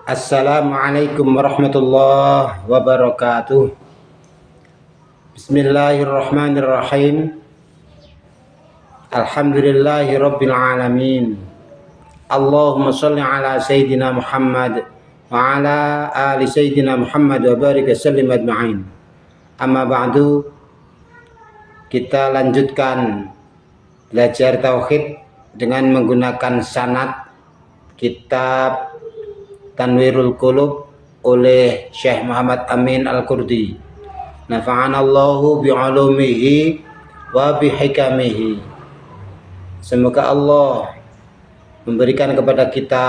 Assalamualaikum warahmatullahi wabarakatuh. Bismillahirrahmanirrahim. Alhamdulillahi rabbil alamin. Allahumma salli ala Sayyidina Muhammad wa ala ali Sayyidina Muhammad wa barik wa sallim ajma'in. Amma ba'du, kita lanjutkan belajar tauhid dengan menggunakan sanad kitab Tanwirul Qulub oleh Syekh Muhammad Amin Al-Qurdi. Nafa'anallahu bi'ulumihi wa bihikamihi. Semoga Allah memberikan kepada kita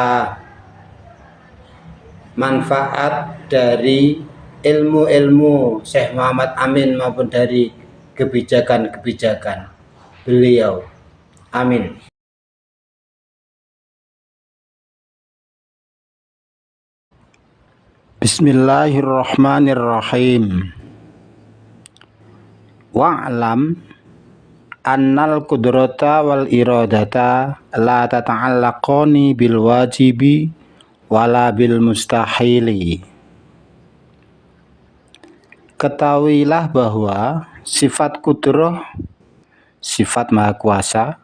manfaat dari ilmu-ilmu Syekh Muhammad Amin maupun dari kebijakan-kebijakan beliau. Amin. Bismillahirrahmanirrahim. Wa'lam annal qudrata wal iradata la tata'allaqani bil wajibi wala bil mustahili. Ketahuilah bahwa sifat kudrah, sifat maha kuasa,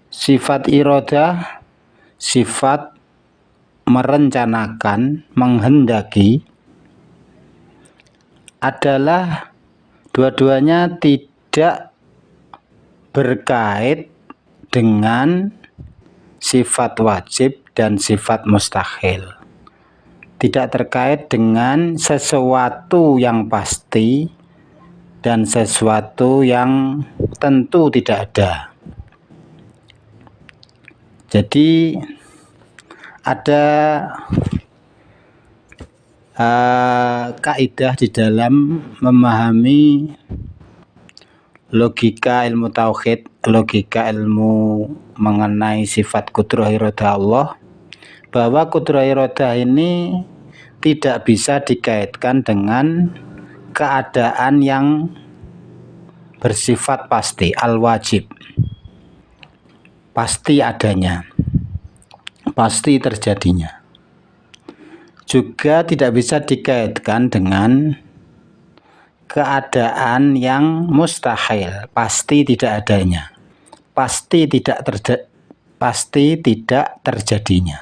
sifat iradah, sifat merencanakan, menghendaki, adalah dua-duanya tidak berkait dengan sifat wajib dan sifat mustahil. Tidak terkait dengan sesuatu yang pasti dan sesuatu yang tentu tidak ada. Jadi ada kaidah di dalam memahami logika ilmu tauhid, logika ilmu mengenai sifat qudrah iradah Allah, bahwa qudrah iradah ini tidak bisa dikaitkan dengan keadaan yang bersifat pasti, al-wajib, pasti adanya, pasti terjadinya. Juga tidak bisa dikaitkan dengan keadaan yang mustahil, pasti tidak adanya, pasti tidak terjadinya.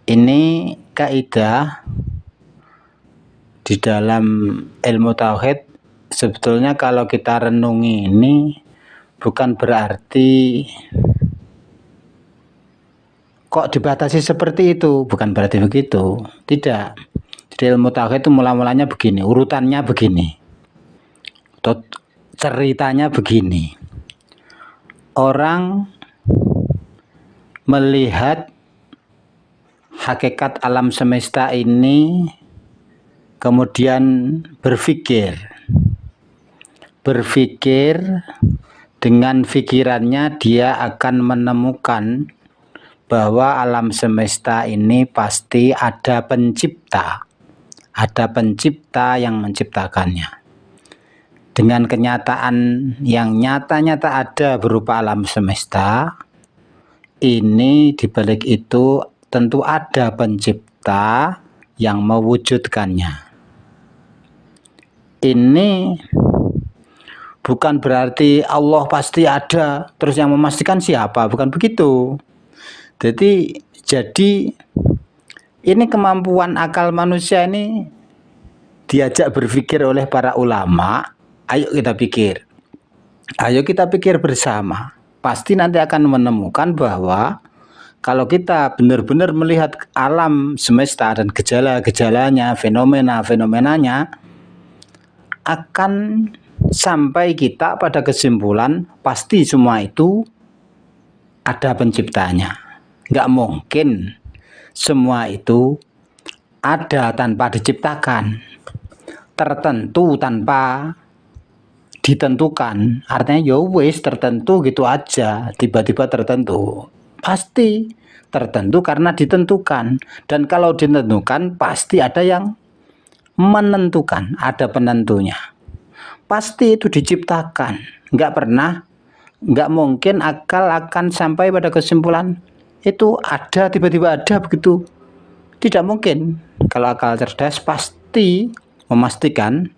Ini kaidah di dalam ilmu tauhid. Sebetulnya kalau kita renungi ini bukan berarti kok dibatasi seperti itu, bukan berarti begitu, tidak. Jadi ilmu tauhid itu mula-mulanya begini, urutannya begini, atau ceritanya begini. Orang melihat hakikat alam semesta ini, kemudian berpikir dengan pikirannya dia akan menemukan bahwa alam semesta ini pasti ada pencipta yang menciptakannya. Dengan kenyataan yang nyata-nyata ada berupa alam semesta ini, dibalik itu tentu ada pencipta yang mewujudkannya. Ini bukan berarti Allah pasti ada, terus yang memastikan siapa, bukan begitu. Jadi ini kemampuan akal manusia ini diajak berpikir oleh para ulama. Ayo kita pikir bersama. Pasti nanti akan menemukan bahwa kalau kita benar-benar melihat alam semesta dan gejala-gejalanya, fenomena-fenomenanya, akan sampai kita pada kesimpulan pasti semua itu ada penciptanya. Nggak mungkin semua itu ada tanpa diciptakan, tertentu tanpa ditentukan. Artinya ya wis tertentu gitu aja, tiba-tiba tertentu. Pasti tertentu karena ditentukan. Dan kalau ditentukan pasti ada yang menentukan, ada penentunya. Pasti itu diciptakan. Nggak mungkin akal akan sampai pada kesimpulan itu ada, tiba-tiba ada begitu. Tidak mungkin. Kalau akal cerdas pasti memastikan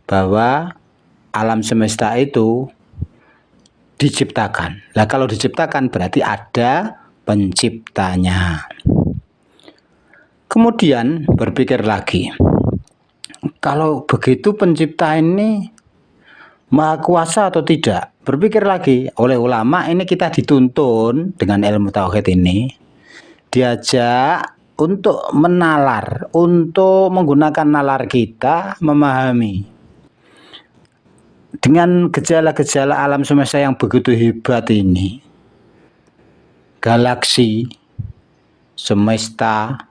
bahwa alam semesta itu diciptakan. Nah, kalau diciptakan berarti ada penciptanya. Kemudian berpikir lagi, kalau begitu pencipta ini maha kuasa atau tidak? Berpikir lagi, oleh ulama ini kita dituntun dengan ilmu tauhid ini, diajak untuk menalar, untuk menggunakan nalar kita memahami dengan gejala-gejala alam semesta yang begitu hebat ini, galaksi, semesta,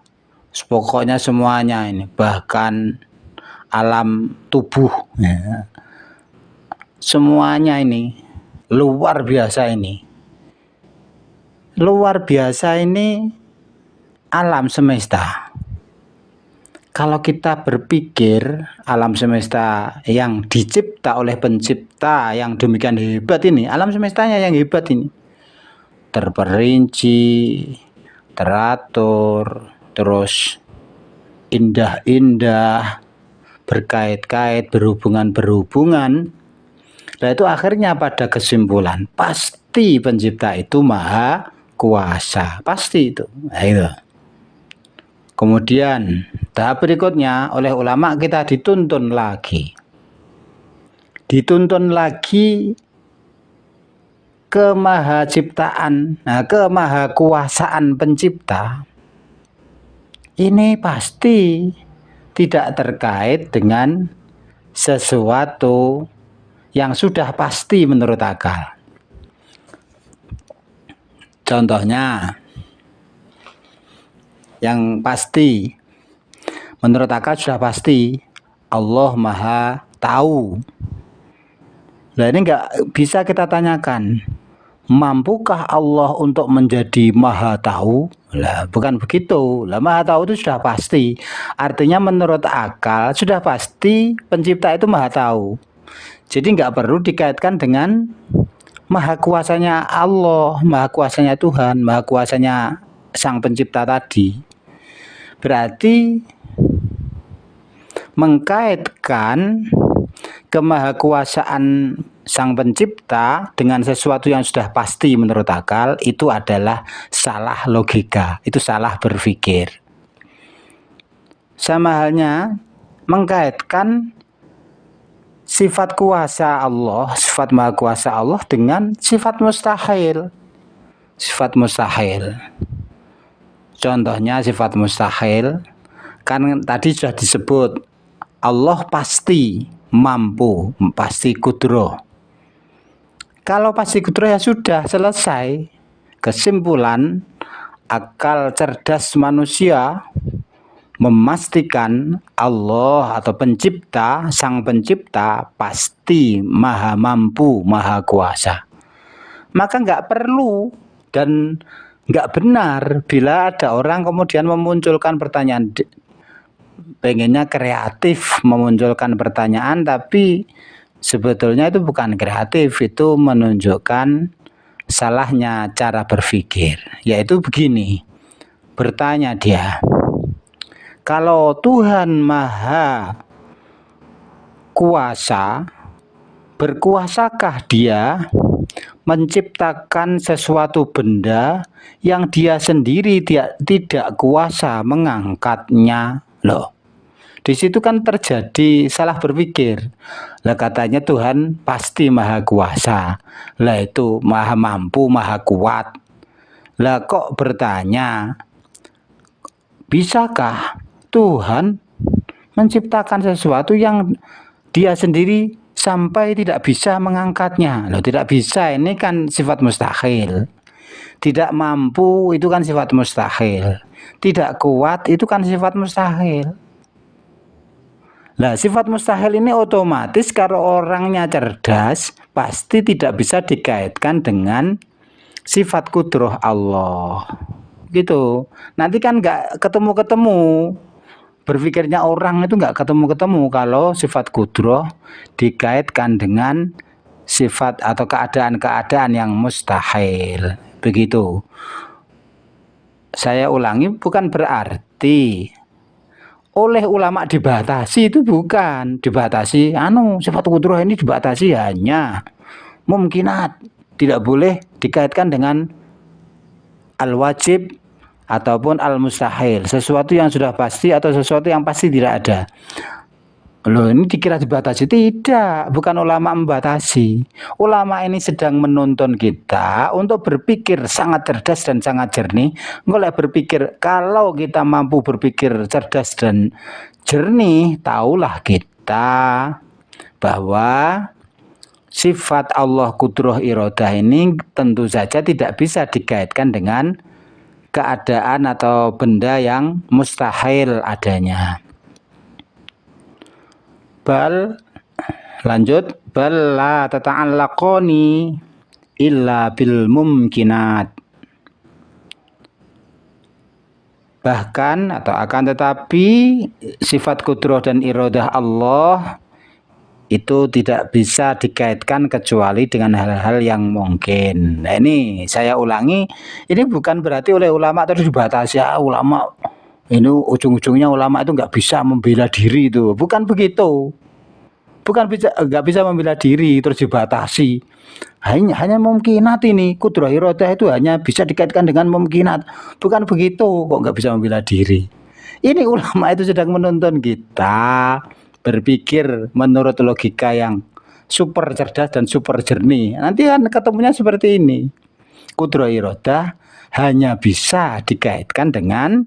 pokoknya semuanya ini, bahkan alam tubuh, ya. Semuanya ini luar biasa ini. Luar biasa ini alam semesta. Kalau kita berpikir alam semesta yang dicipta oleh pencipta yang demikian hebat ini, alam semestanya yang hebat ini, terperinci, teratur, terus indah-indah, berkait-kait, berhubungan-berhubungan. Nah, itu akhirnya pada kesimpulan pasti pencipta itu maha kuasa, pasti itu. Nah, itu. Kemudian tahap berikutnya oleh ulama kita dituntun lagi ke maha ciptaan, ke maha kuasaan pencipta. Ini pasti tidak terkait dengan sesuatu yang sudah pasti menurut akal. Contohnya, yang pasti menurut akal sudah pasti Allah maha tahu. Nah, ini nggak bisa kita tanyakan, mampukah Allah untuk menjadi maha tahu? Lah, bukan begitu. Lah, maha tahu itu sudah pasti. Artinya menurut akal sudah pasti pencipta itu maha tahu. Jadi nggak perlu dikaitkan dengan maha kuasanya Allah, maha kuasanya Tuhan, maha kuasanya sang pencipta tadi. Berarti mengkaitkan kemahakuasaan sang pencipta dengan sesuatu yang sudah pasti menurut akal itu adalah salah logika, itu salah berpikir. Sama halnya mengkaitkan sifat kuasa Allah, sifat maha kuasa Allah dengan sifat mustahil. Sifat mustahil. Contohnya sifat mustahil, kan tadi sudah disebut Allah pasti mampu, pasti kudroh. Kalau pasti kudroh ya sudah selesai. Kesimpulan akal cerdas manusia memastikan Allah atau pencipta, sang pencipta pasti maha mampu, maha kuasa. Maka nggak perlu dan nggak benar bila ada orang kemudian memunculkan pertanyaan, pengennya kreatif memunculkan pertanyaan, tapi sebetulnya itu bukan kreatif, itu menunjukkan salahnya cara berpikir. Yaitu begini, bertanya dia, kalau Tuhan maha kuasa, berkuasakah dia menciptakan sesuatu benda yang dia sendiri tidak kuasa mengangkatnya? Loh, di situ kan terjadi salah berpikir. Lah, katanya Tuhan pasti maha kuasa, lah itu maha mampu, maha kuat. Lah kok bertanya, bisakah Tuhan menciptakan sesuatu yang dia sendiri sampai tidak bisa mengangkatnya? Loh, tidak bisa, ini kan sifat mustahil. Tidak mampu itu kan sifat mustahil. Tidak kuat itu kan sifat mustahil. Nah, sifat mustahil ini otomatis kalau orangnya cerdas pasti tidak bisa dikaitkan dengan sifat kudroh Allah. Gitu. Nanti kan nggak ketemu-ketemu. Berpikirnya orang itu nggak ketemu-ketemu kalau sifat kudroh dikaitkan dengan sifat atau keadaan-keadaan yang mustahil. Begitu. saya ulangi, bukan berarti oleh ulama dibatasi, itu bukan dibatasi. Sifat qudrah ini dibatasi hanya mumkinat, tidak boleh dikaitkan dengan al-wajib ataupun al-mustahil, sesuatu yang sudah pasti atau sesuatu yang pasti tidak ada. Loh, ini dikira dibatasi? Tidak, bukan ulama membatasi. Ulama ini sedang menuntun kita untuk berpikir sangat cerdas dan sangat jernih. Nggak berpikir, kalau kita mampu berpikir cerdas dan jernih, tahulah kita bahwa sifat Allah qudrah iradah ini tentu saja tidak bisa dikaitkan dengan keadaan atau benda yang mustahil adanya. Bal, lanjut, bal la tata'allaqani illa bil mumkinat. Bahkan atau akan tetapi sifat qudrah dan iradah Allah itu tidak bisa dikaitkan kecuali dengan hal-hal yang mungkin. Nah, ini saya ulangi, ini bukan berarti oleh ulama tadi dibatasi, ulama ini ujung-ujungnya ulama itu nggak bisa membela diri, itu bukan begitu, bukan bisa, nggak bisa membela diri terus dibatasi. Hanya mungkinat, ini qudrah iradah itu hanya bisa dikaitkan dengan mungkinat, bukan begitu, kok nggak bisa membela diri. Ini ulama itu sedang menuntun kita berpikir menurut logika yang super cerdas dan super jernih. Nanti kan ketemunya seperti ini, qudrah iradah hanya bisa dikaitkan dengan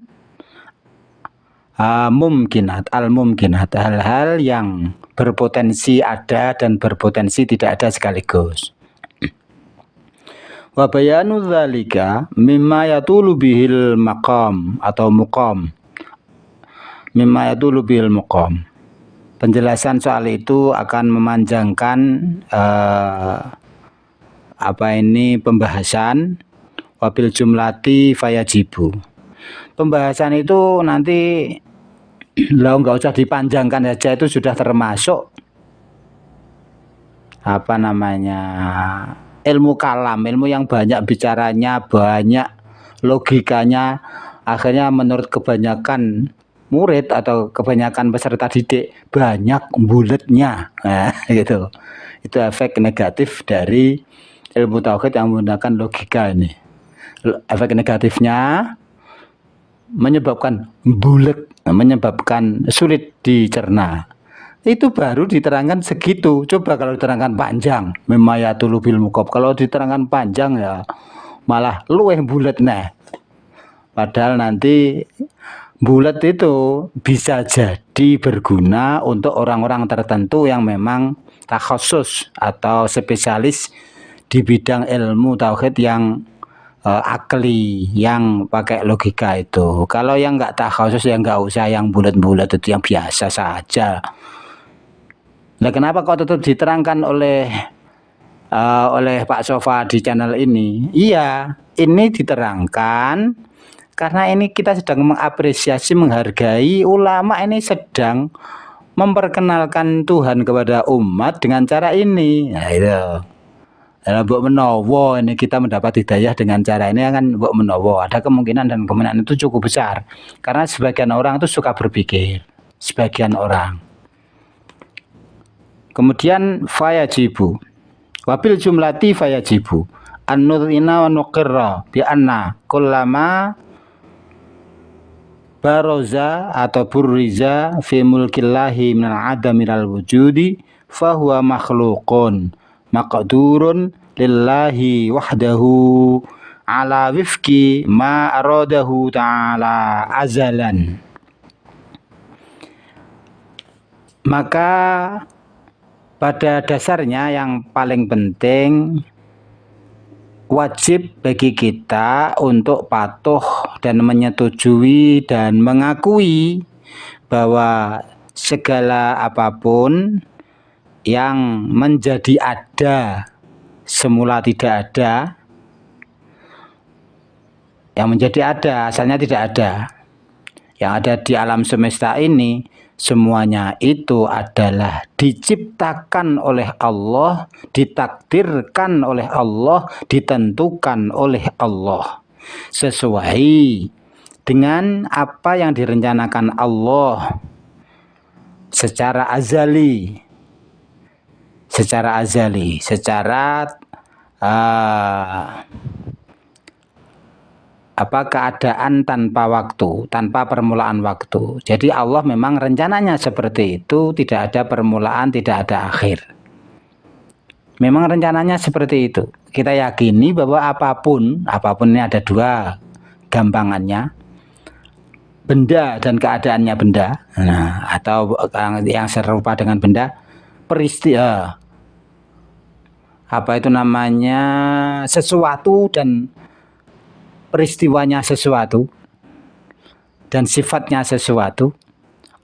mumkinat, al-mumkinat, hal-hal yang berpotensi ada dan berpotensi tidak ada sekaligus. Wa bayanu dzalika mimma yatulu bihil maqam atau muqam. Mimma yatulu bihil muqam. Penjelasan soal itu akan memanjangkan pembahasan. Wabil jumlati fayajibu. Pembahasan itu nanti nggak usah dipanjangkan saja, itu sudah termasuk ilmu kalam, ilmu yang banyak bicaranya, banyak logikanya. Akhirnya menurut kebanyakan murid atau kebanyakan peserta didik banyak buletnya, gitu. Itu efek negatif dari ilmu tauhid yang menggunakan logika ini. Efek negatifnya menyebabkan bulet, menyebabkan sulit dicerna. Itu baru diterangkan segitu. Coba kalau diterangkan panjang, memayatul bil muqab. Kalau diterangkan panjang ya malah luweh bulet nah. Padahal nanti bulet itu bisa jadi berguna untuk orang-orang tertentu yang memang takhusus atau spesialis di bidang ilmu tauhid yang akli, yang pakai logika itu. Kalau yang nggak takhusus, yang nggak usah yang bulat-bulat, itu yang biasa saja. Nah, kenapa kok tetap diterangkan oleh Pak Sofa di channel ini? Iya, ini diterangkan karena ini kita sedang mengapresiasi, menghargai ulama ini sedang memperkenalkan Tuhan kepada umat dengan cara ini. Nah, itu. Mbok menawa ini kita mendapat hidayah dengan cara ini, kan mbok menawa ada kemungkinan, dan kemungkinan itu cukup besar karena sebagian orang itu suka berpikir, sebagian orang. Kemudian fayajibu, wabil jumlati fayajibu an-nurina wa nuqirra bi anna kullama baroza atau burriza fi mulkillahi minal adami minal wujudi fahuwa makhluqun maqdurun lillahi wahdahu ala wifki ma aradahu ta'ala azalan. Maka pada dasarnya yang paling penting wajib bagi kita untuk patuh dan menyetujui dan mengakui bahwa segala apapun yang menjadi ada semula tidak ada, yang menjadi ada asalnya tidak ada, yang ada di alam semesta ini semuanya itu adalah diciptakan oleh Allah, ditakdirkan oleh Allah, ditentukan oleh Allah sesuai dengan apa yang direncanakan Allah secara azali, secara keadaan tanpa waktu, tanpa permulaan waktu. Jadi Allah memang rencananya seperti itu, tidak ada permulaan, tidak ada akhir. Memang rencananya seperti itu. Kita yakini bahwa apapun ini ada dua gampangannya, benda dan keadaannya benda, atau yang serupa dengan benda, peristiwa, sesuatu dan peristiwanya sesuatu, dan sifatnya sesuatu,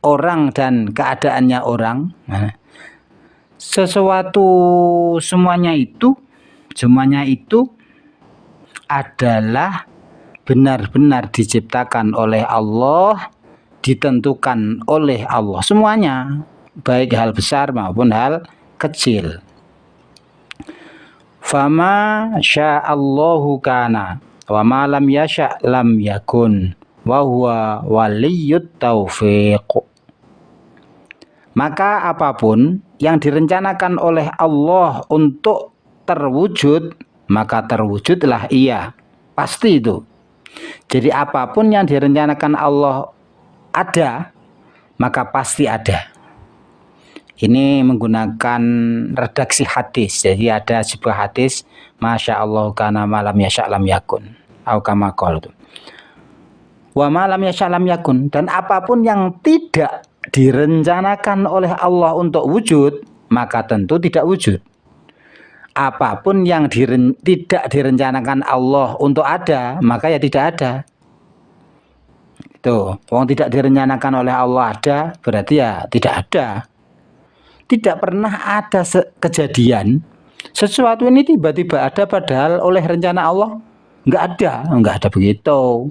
orang dan keadaannya orang, sesuatu semuanya itu adalah benar-benar diciptakan oleh Allah, ditentukan oleh Allah semuanya, baik hal besar maupun hal kecil. Fama sya'allahu kana wa ma lam yasha' lam yakun wa huwa waliyyut taufiq. Maka apapun yang direncanakan oleh Allah untuk terwujud, maka terwujudlah ia, pasti itu. Jadi apapun yang direncanakan Allah ada, maka pasti ada. Ini menggunakan redaksi hadis. Jadi ada sebuah hadis, Masya Allah kana malam yasha' lam yakun, au kama qala itu. Wa malam yasha' lam yakun, dan apapun yang tidak direncanakan oleh Allah untuk wujud, maka tentu tidak wujud. Apapun yang tidak direncanakan Allah untuk ada, maka ya tidak ada. Itu, wong tidak direncanakan oleh Allah ada, berarti ya tidak ada. Tidak pernah ada kejadian sesuatu ini tiba-tiba ada padahal oleh rencana Allah nggak ada begitu.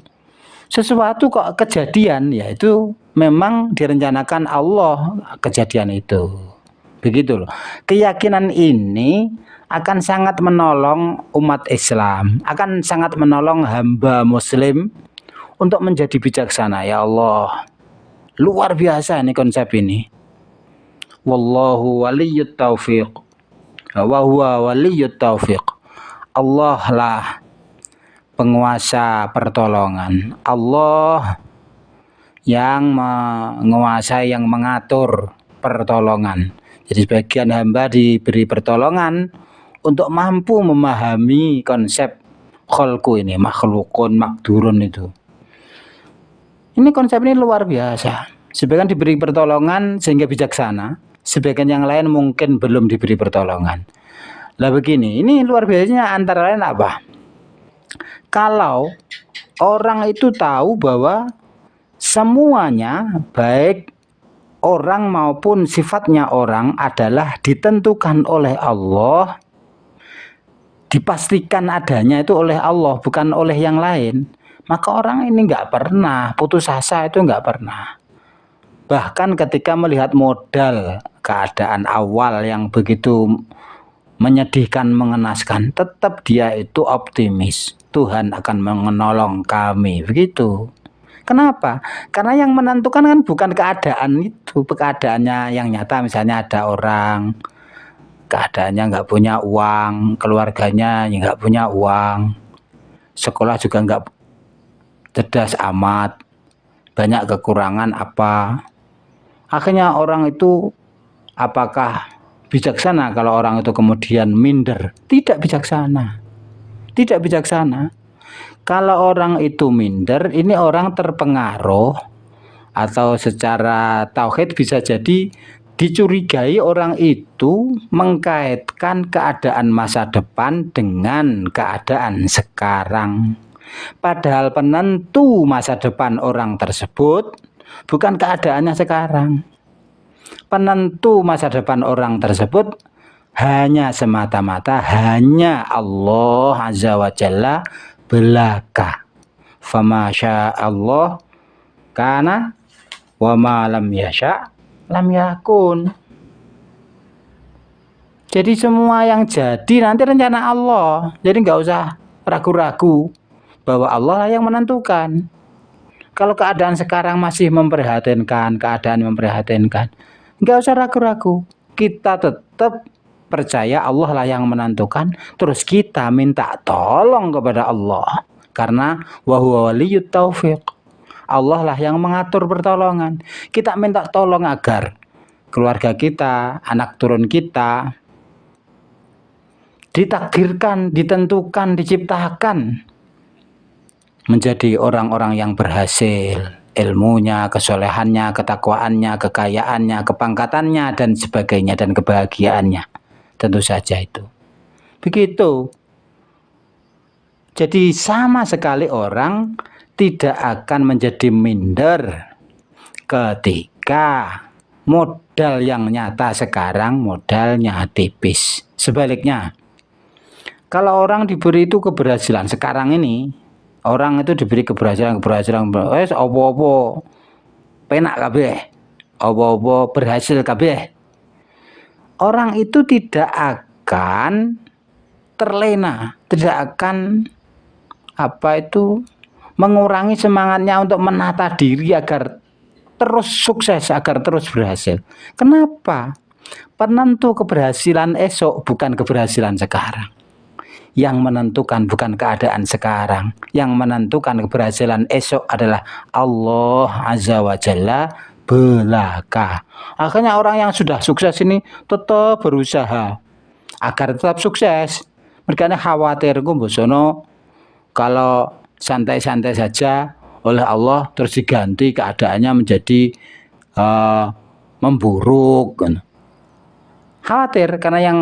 Sesuatu kok kejadian, yaitu memang direncanakan Allah kejadian itu. Begitu loh. Keyakinan ini akan sangat menolong umat Islam, akan sangat menolong hamba Muslim untuk menjadi bijaksana. Ya Allah, luar biasa ini konsep ini. Wallahu waliyyut taufiq wa huwa waliyyut taufiq. Allah lah penguasa pertolongan. Allah yang menguasai, yang mengatur pertolongan. Jadi sebagian hamba diberi pertolongan untuk mampu memahami konsep khalqu ini, makhlukun, makdurun itu. Ini konsep ini luar biasa. Sebagian diberi pertolongan sehingga bijaksana, sebagian yang lain mungkin belum diberi pertolongan. Lah begini, ini luar biasanya antara lain apa? Kalau orang itu tahu bahwa semuanya, baik orang maupun sifatnya orang, adalah ditentukan oleh Allah, dipastikan adanya itu oleh Allah, bukan oleh yang lain, maka orang ini nggak pernah putus asa, itu nggak pernah. Bahkan ketika melihat modal keadaan awal yang begitu menyedihkan, mengenaskan, tetap dia itu optimis. Tuhan akan menolong kami, begitu. Kenapa? Karena yang menentukan kan bukan keadaan itu, keadaannya yang nyata. Misalnya ada orang keadaannya nggak punya uang, keluarganya nggak punya uang, sekolah juga nggak cerdas amat, banyak kekurangan apa. Akhirnya orang itu apakah bijaksana kalau orang itu kemudian minder? Tidak bijaksana. Tidak bijaksana. Kalau orang itu minder, ini orang terpengaruh, atau secara tauhid bisa jadi dicurigai orang itu mengkaitkan keadaan masa depan dengan keadaan sekarang. Padahal penentu masa depan orang tersebut bukan keadaannya sekarang. Penentu masa depan orang tersebut hanya semata-mata hanya Allah Azza wa Jalla belaka. Fama sya'allah kana wa ma lam yasha' lam yakun. Jadi semua yang jadi nanti rencana Allah. Jadi nggak usah ragu-ragu bahwa Allah yang menentukan. Kalau keadaan sekarang masih memprihatinkan, nggak usah ragu-ragu. Kita tetap percaya Allah lah yang menentukan, terus kita minta tolong kepada Allah. Karena wa huwa waliyut taufiq. Allah lah yang mengatur pertolongan. Kita minta tolong agar keluarga kita, anak turun kita ditakdirkan, ditentukan, diciptakan menjadi orang-orang yang berhasil, ilmunya, kesolehannya, ketakwaannya, kekayaannya, kepangkatannya, dan sebagainya, dan kebahagiaannya. Tentu saja itu. Begitu. Jadi sama sekali orang tidak akan menjadi minder ketika modal yang nyata sekarang modalnya tipis. Sebaliknya, kalau orang diberi itu keberhasilan sekarang ini, orang itu diberi keberhasilan, opo-opo penak kabeh, opo-opo berhasil kabeh. Orang itu tidak akan terlena, tidak akan mengurangi semangatnya untuk menata diri agar terus sukses, agar terus berhasil. Kenapa? Penentu keberhasilan esok bukan keberhasilan sekarang. Yang menentukan bukan keadaan sekarang. Yang menentukan keberhasilan esok adalah Allah Azza wa Jalla belaka. Akhirnya orang yang sudah sukses ini tetap berusaha agar tetap sukses. Mereka khawatir bosono kalau santai-santai saja oleh Allah terus diganti keadaannya menjadi memburuk. Khawatir karena yang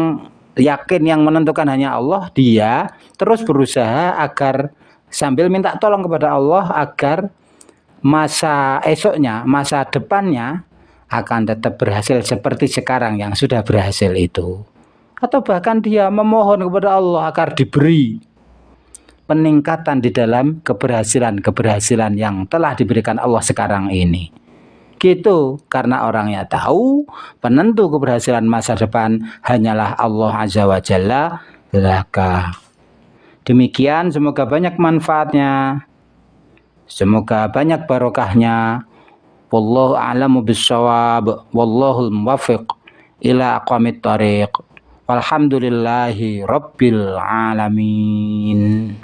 yakin yang menentukan hanya Allah, dia terus berusaha agar sambil minta tolong kepada Allah agar masa esoknya, masa depannya akan tetap berhasil seperti sekarang yang sudah berhasil itu. Atau bahkan dia memohon kepada Allah agar diberi peningkatan di dalam keberhasilan yang telah diberikan Allah sekarang ini. Gitu, karena orangnya tahu penentu keberhasilan masa depan hanyalah Allah Azza wa Jalla belaka. Demikian, semoga banyak manfaatnya, semoga banyak barokahnya. Wallahu a'lamu bissawab, wallahul muwaffiq ila aqwamit thariq. Walhamdulillahi rabbil alamin.